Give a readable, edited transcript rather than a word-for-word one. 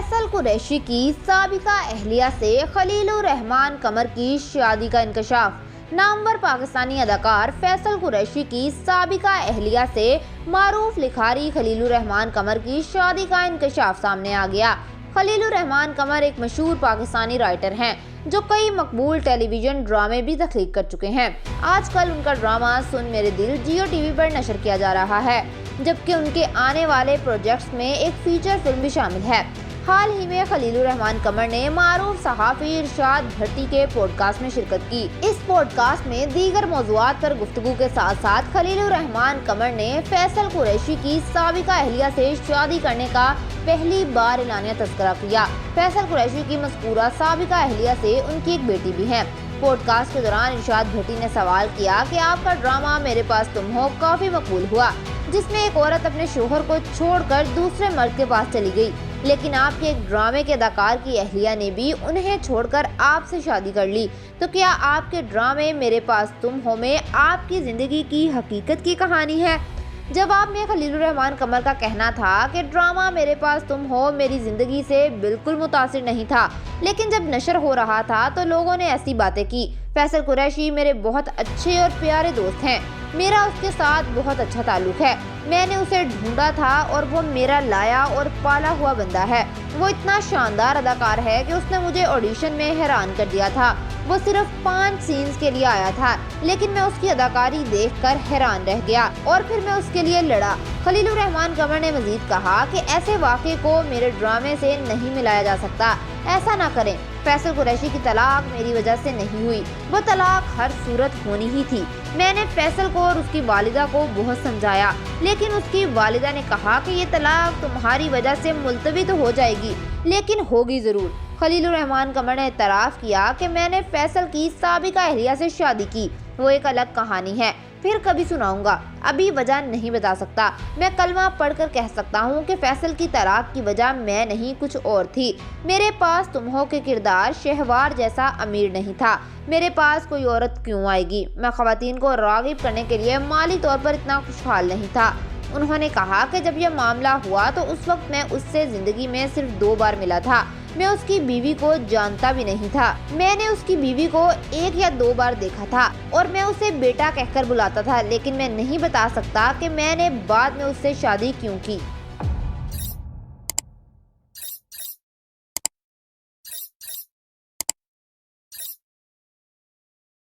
फैसल कुरैशी की साबिका अहलिया से खलीलुर रहमान कमर की शादी का इंकशाफ। नामवर पाकिस्तानी अदाकार फैसल कुरैशी की साबिका अहलिया से मारूफ लिखारी खलीलुर रहमान कमर की शादी का इंकशाफ सामने आ गया। खलीलुर रहमान कमर एक मशहूर पाकिस्तानी राइटर हैं जो कई मकबूल टेलीविजन ड्रामे भी तख्लीक कर चुके हैं। आजकल उनका ड्रामा सुन मेरे दिल जियो टीवी पर नशर किया जा रहा है, जबकि उनके आने वाले प्रोजेक्ट्स में एक फीचर फिल्म भी शामिल है। हाल ही में खलीलुर रहमान कमर ने मारूफ सहाफ़ी इरशाद भट्टी के पॉडकास्ट में शिरकत की। इस पॉडकास्ट में दीगर मौज़ूआत पर गुफ्तगू के साथ साथ खलीलुर रहमान कमर ने फैसल कुरैशी की साबिका अहलिया से शादी करने का पहली बार एलानिया तज़किरा किया। फैसल कुरैशी की मज़कूरा साबिका अहलिया से उनकी एक बेटी भी है। पॉडकास्ट के दौरान इरशाद भट्टी ने सवाल किया कि आपका ड्रामा मेरे पास तुम हो काफी मकबूल हुआ, जिसमें एक औरत अपने शोहर को छोड़कर दूसरे मर्द के पास चली गई, लेकिन आपके एक ड्रामे के अदाकार की अहलिया ने भी उन्हें छोड़कर आपसे शादी कर ली। तो क्या आपके ड्रामे मेरे पास तुम हो में आपकी जिंदगी की हकीकत की कहानी है? जवाब में खलीलुर रहमान कमर का कहना था कि ड्रामा मेरे पास तुम हो मेरी जिंदगी से बिल्कुल मुतासिर नहीं था, लेकिन जब नशर हो रहा था तो लोगों ने ऐसी बातें की। फैसल कुरैशी मेरे बहुत अच्छे और प्यारे दोस्त हैं, मेरा उसके साथ बहुत अच्छा ताल्लुक है। मैंने उसे ढूंढा था और वो मेरा लाया और पाला हुआ बंदा है। वो इतना शानदार अदाकार है कि उसने मुझे ऑडिशन में हैरान कर दिया था। वो सिर्फ 5 सीन्स के लिए आया था, लेकिन मैं उसकी अदाकारी देखकर हैरान रह गया और फिर मैं उसके लिए लड़ा। खलीलुर रहमान कमर ने मजीद कहा कि ऐसे वाक़े को मेरे ड्रामे से नहीं मिलाया जा सकता, ऐसा ना करें। फैसल कुरैशी की तलाक मेरी वजह से नहीं हुई, वो तलाक हर सूरत होनी ही थी। मैंने फैसल को और उसकी वालिदा को बहुत समझाया, लेकिन उसकी वालिदा ने कहा कि ये तलाक तुम्हारी वजह से मुलतवी तो हो जाएगी, लेकिन होगी ज़रूर। खलीलुर रहमान कमर ने इतराफ़ किया कि मैंने फैसल की साबिका अहलिया से शादी की, वो एक अलग कहानी है, फिर कभी सुनाऊंगा, अभी वजह नहीं बता सकता। मैं कलमा पढ़कर कह सकता हूँ कि फैसल की तलाक की वजह मैं नहीं कुछ और थी। मेरे पास तुम हो के किरदार शहवार जैसा अमीर नहीं था, मेरे पास कोई औरत क्यों आएगी। मैं ख़वातीन को राग़िब करने के लिए माली तौर पर इतना खुशहाल नहीं था। उन्होंने कहा कि जब यह मामला हुआ तो उस वक्त मैं उससे ज़िंदगी में सिर्फ 2 बार मिला था। मैं उसकी बीवी को जानता भी नहीं था। मैंने उसकी बीवी को 1 या 2 बार देखा था और मैं उसे बेटा कहकर बुलाता था, लेकिन मैं नहीं बता सकता कि मैंने बाद में उससे शादी क्यों की।